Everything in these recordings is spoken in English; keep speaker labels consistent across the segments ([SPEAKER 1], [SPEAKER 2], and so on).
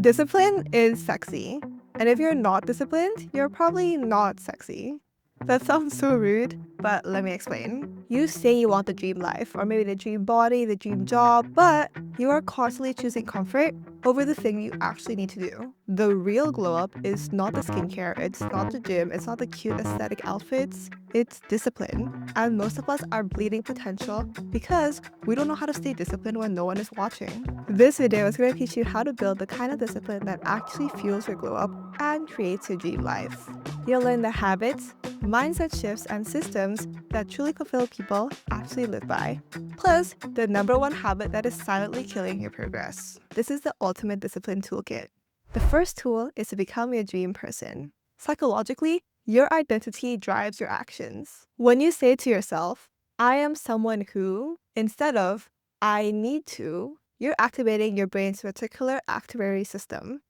[SPEAKER 1] Discipline is sexy. And if you're not disciplined, you're probably not sexy. That sounds so rude, but let me explain. You say you want the dream life, or maybe the dream body, the dream job, but you are constantly choosing comfort over the thing you actually need to do. The real glow up is not the skincare, it's not the gym, it's not the cute aesthetic outfits, it's discipline. And most of us are bleeding potential because we don't know how to stay disciplined when no one is watching. This video is going to teach you how to build the kind of discipline that actually fuels your glow up and creates your dream life. You'll learn the habits, mindset shifts, and systems that truly fulfill people actually live by. Plus, the number one habit that is silently killing your progress. This is the ultimate discipline toolkit. The first tool is to become your dream person. Psychologically, your identity drives your actions. When you say to yourself, I am someone who, instead of I need to, you're activating your brain's reticular activating system,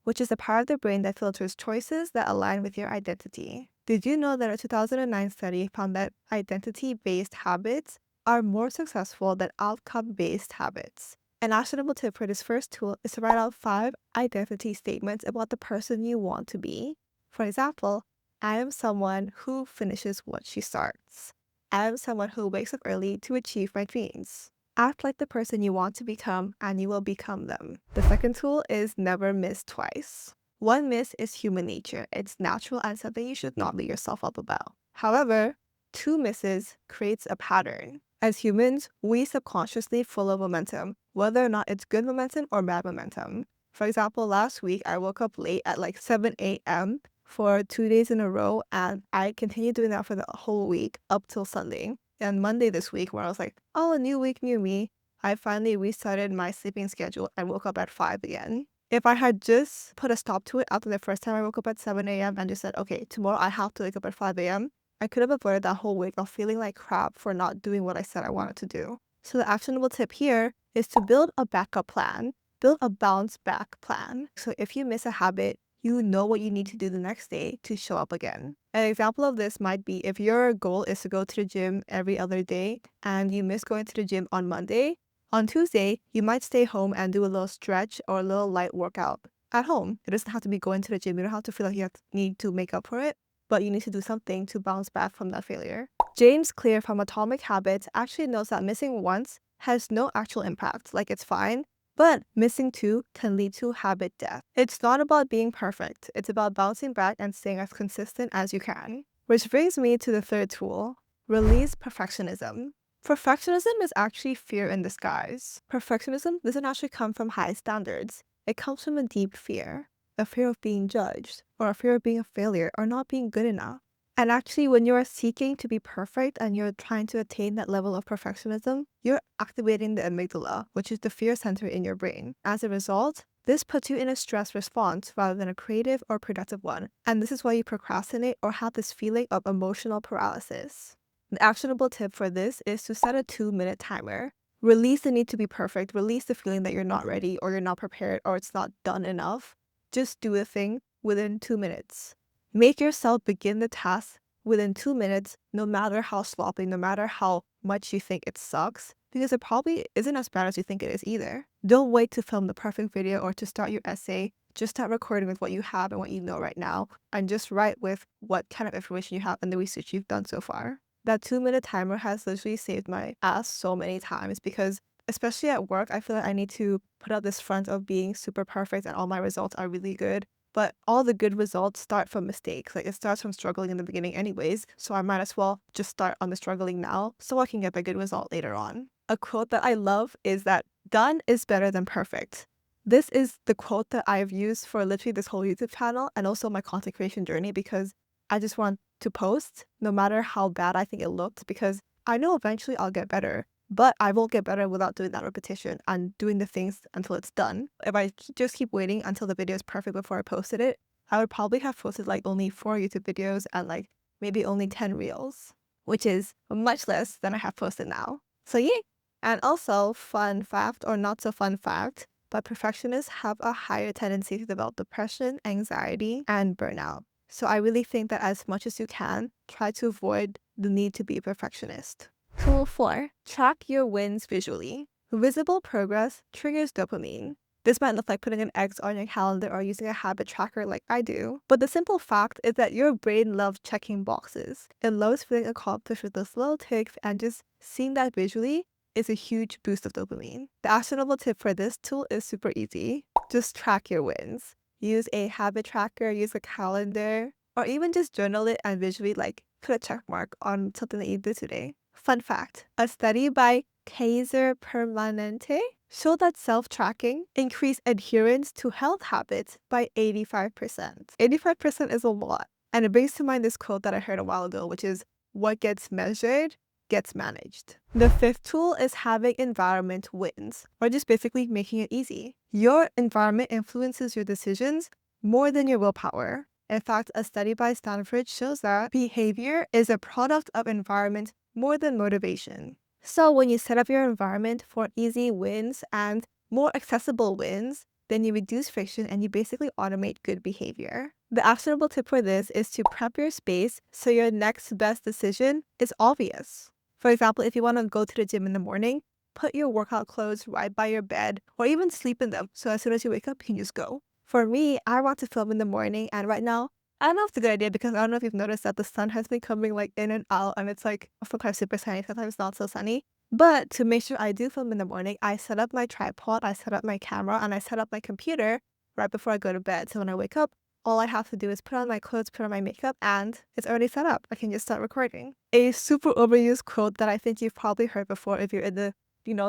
[SPEAKER 1] which is the part of the brain that filters choices that align with your identity. Did you know that a 2009 study found that identity-based habits are more successful than outcome-based habits? An actionable tip for this first tool is to write out 5 identity statements about the person you want to be. For example, I am someone who finishes what she starts. I am someone who wakes up early to achieve my dreams. Act like the person you want to become and you will become them. The second tool is never miss twice. One miss is human nature. It's natural and something you should not beat yourself up about. However, 2 misses creates a pattern. As humans, we subconsciously follow momentum, whether or not it's good momentum or bad momentum. For example, last week I woke up late at like 7 a.m. for 2 days in a row, and I continued doing that for the whole week up till Sunday. And Monday this week, where I was like, oh, a new week, new me, I finally restarted my sleeping schedule and woke up at 5 again. If I had just put a stop to it after the first time I woke up at 7 a.m. and just said, okay, tomorrow I have to wake up at 5 a.m., I could have avoided that whole week of feeling like crap for not doing what I said I wanted to do. So the actionable tip here is to build a backup plan, build a bounce back plan. So if you miss a habit, you know what you need to do the next day to show up again. An example of this might be if your goal is to go to the gym every other day and you miss going to the gym on Monday, on Tuesday, you might stay home and do a little stretch or a little light workout at home. It doesn't have to be going to the gym. You don't have to feel like need to make up for it, but you need to do something to bounce back from that failure. James Clear from Atomic Habits actually knows that missing once has no actual impact, like it's fine, but missing 2 can lead to habit death. It's not about being perfect, it's about bouncing back and staying as consistent as you can. Which brings me to the third tool, release perfectionism. Perfectionism is actually fear in disguise. Perfectionism doesn't actually come from high standards. It comes from a deep fear. A fear of being judged, or a fear of being a failure, or not being good enough. And actually, when you are seeking to be perfect and you're trying to attain that level of perfectionism, you're activating the amygdala, which is the fear center in your brain. As a result, this puts you in a stress response rather than a creative or productive one. And this is why you procrastinate or have this feeling of emotional paralysis. The actionable tip for this is to set a 2-minute timer. Release the need to be perfect, release the feeling that you're not ready or you're not prepared or it's not done enough. Just do the thing within 2 minutes. Make yourself begin the task within 2 minutes, no matter how sloppy, no matter how much you think it sucks, because it probably isn't as bad as you think it is either. Don't wait to film the perfect video or to start your essay. Just start recording with what you have and what you know right now, and just write with what kind of information you have and the research you've done so far. That 2-minute timer has literally saved my ass so many times because especially at work, I feel like I need to put out this front of being super perfect and all my results are really good. But all the good results start from mistakes. Like it starts from struggling in the beginning anyways, so I might as well just start on the struggling now so I can get the good result later on. A quote that I love is that done is better than perfect. This is the quote that I've used for literally this whole YouTube channel and also my content creation journey because I just want to post no matter how bad I think it looked because I know eventually I'll get better. But I won't get better without doing that repetition and doing the things until it's done. If I just keep waiting until the video is perfect before I posted it, I would probably have posted like only 4 YouTube videos and like maybe only 10 reels, which is much less than I have posted now. So yeah. And also, fun fact or not so fun fact, but perfectionists have a higher tendency to develop depression, anxiety, and burnout. So I really think that as much as you can, try to avoid the need to be a perfectionist. Tool 4. Track your wins visually. Visible progress triggers dopamine. This might look like putting an X on your calendar or using a habit tracker like I do, but the simple fact is that your brain loves checking boxes. It loves feeling accomplished with those little ticks, and just seeing that visually is a huge boost of dopamine. The actionable tip for this tool is super easy. Just track your wins. Use a habit tracker, use a calendar, or even just journal it and visually put a check mark on something that you did today. Fun fact, a study by Kaiser Permanente showed that self-tracking increased adherence to health habits by 85%. 85% is a lot. And it brings to mind this quote that I heard a while ago, which is, what gets measured gets managed. The fifth tool is having environment wins, or just basically making it easy. Your environment influences your decisions more than your willpower. In fact, a study by Stanford shows that behavior is a product of environment more than motivation. So when you set up your environment for easy wins and more accessible wins, then you reduce friction and you basically automate good behavior. The actionable tip for this is to prep your space so your next best decision is obvious. For example, if you want to go to the gym in the morning, put your workout clothes right by your bed or even sleep in them so as soon as you wake up, you can just go. For me, I want to film in the morning, and right now, I don't know if it's a good idea because I don't know if you've noticed that the sun has been coming in and out, and it's sometimes super sunny, sometimes not so sunny. But to make sure I do film in the morning, I set up my tripod, I set up my camera, and I set up my computer right before I go to bed. So when I wake up, all I have to do is put on my clothes, put on my makeup, and it's already set up. I can just start recording. A super overused quote that I think you've probably heard before if you're in the,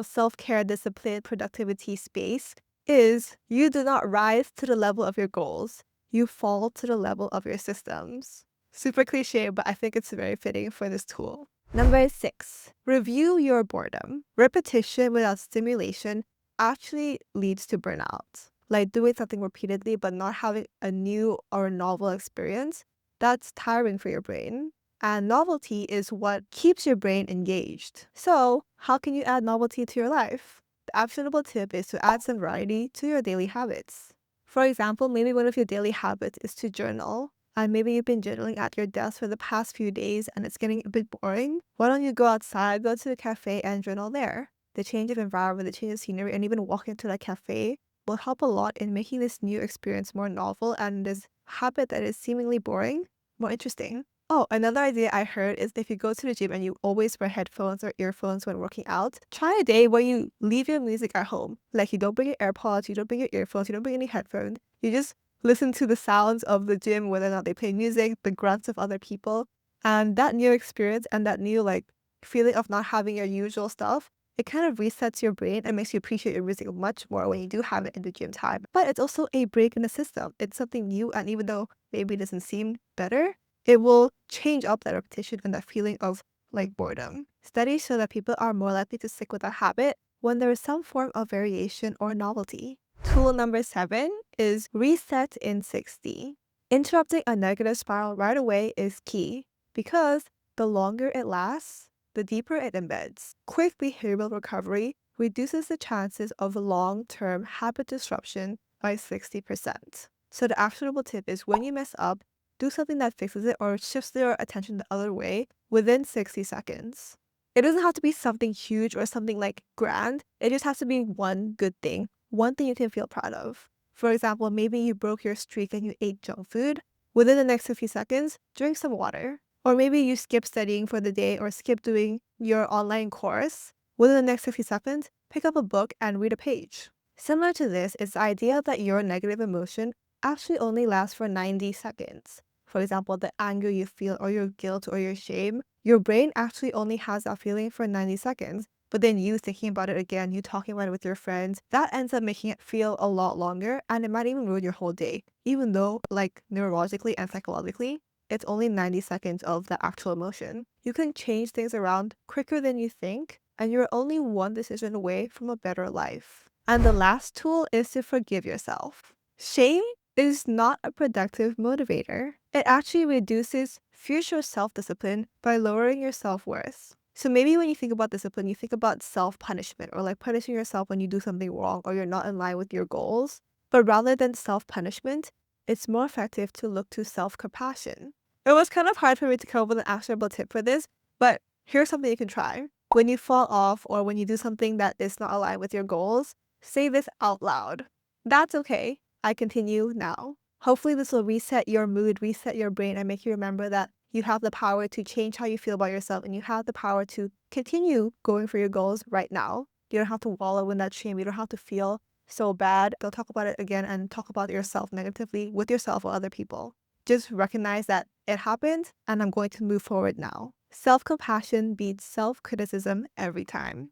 [SPEAKER 1] self-care, discipline, productivity space is, you do not rise to the level of your goals. You fall to the level of your systems. Super cliche, but I think it's very fitting for this tool. Number 6, review your boredom. Repetition without stimulation actually leads to burnout. Like doing something repeatedly but not having a new or novel experience, that's tiring for your brain. And novelty is what keeps your brain engaged. So, how can you add novelty to your life? The actionable tip is to add some variety to your daily habits. For example, maybe one of your daily habits is to journal, and maybe you've been journaling at your desk for the past few days and it's getting a bit boring. Why don't you go outside, go to a cafe and journal there? The change of environment, the change of scenery, and even walking to that cafe will help a lot in making this new experience more novel and this habit that is seemingly boring more interesting. Oh, another idea I heard is if you go to the gym and you always wear headphones or earphones when working out, try a day where you leave your music at home. Like you don't bring your AirPods, you don't bring your earphones, you don't bring any headphones. You just listen to the sounds of the gym, whether or not they play music, the grunts of other people. And that new experience and that new feeling of not having your usual stuff, it kind of resets your brain and makes you appreciate your music much more when you do have it in the gym time. But it's also a break in the system. It's something new, and even though maybe it doesn't seem better, it will change up that repetition and that feeling of boredom. Studies show that people are more likely to stick with a habit when there is some form of variation or novelty. Tool number 7 is reset in 60. Interrupting a negative spiral right away is key because the longer it lasts, the deeper it embeds. Quick behavioral recovery reduces the chances of long-term habit disruption by 60%. So the actionable tip is, when you mess up, do something that fixes it or shifts your attention the other way within 60 seconds. It doesn't have to be something huge or something grand. It just has to be one good thing, one thing you can feel proud of. For example, maybe you broke your streak and you ate junk food. Within the next 60 seconds, drink some water. Or maybe you skip studying for the day or skip doing your online course. Within the next 60 seconds, pick up a book and read a page. Similar to this is the idea that your negative emotion actually only lasts for 90 seconds. For example, the anger you feel or your guilt or your shame, your brain actually only has that feeling for 90 seconds. But then you thinking about it again, you talking about it with your friends, that ends up making it feel a lot longer, and it might even ruin your whole day. Even though, neurologically and psychologically, it's only 90 seconds of the actual emotion. You can change things around quicker than you think, and you're only one decision away from a better life. And the last tool is to forgive yourself. Shame is not a productive motivator. It actually reduces future self-discipline by lowering your self-worth. So maybe when you think about discipline, you think about self-punishment or punishing yourself when you do something wrong or you're not in line with your goals. But rather than self-punishment, it's more effective to look to self-compassion. It was kind of hard for me to come up with an actionable tip for this, but here's something you can try. When you fall off or when you do something that is not aligned with your goals, say this out loud. That's okay. I continue now. Hopefully this will reset your mood, reset your brain, and make you remember that you have the power to change how you feel about yourself and you have the power to continue going for your goals right now. You don't have to wallow in that shame. You don't have to feel so bad. Don't talk about it again and talk about yourself negatively with yourself or other people. Just recognize that it happened and I'm going to move forward now. Self-compassion beats self-criticism every time.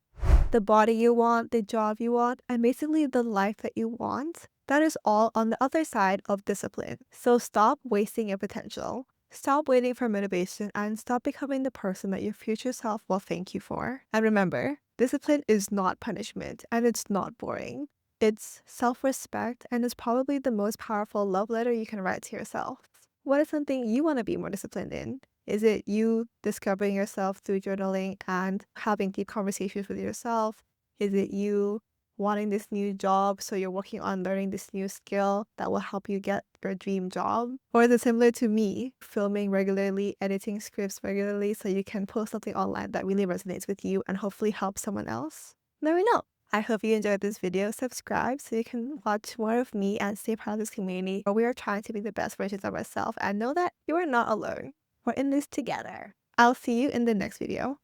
[SPEAKER 1] The body you want, the job you want, and basically the life that you want, that is all on the other side of discipline. So stop wasting your potential. Stop waiting for motivation and stop becoming the person that your future self will thank you for. And remember, discipline is not punishment and it's not boring. It's self-respect and is probably the most powerful love letter you can write to yourself. What is something you want to be more disciplined in? Is it you discovering yourself through journaling and having deep conversations with yourself? Is it you wanting this new job, so you're working on learning this new skill that will help you get your dream job? Or is it similar to me, filming regularly, editing scripts regularly so you can post something online that really resonates with you and hopefully help someone else? Let me know. I hope you enjoyed this video. Subscribe so you can watch more of me and stay part of this community where we are trying to be the best versions of ourselves and know that you are not alone. We're in this together. I'll see you in the next video.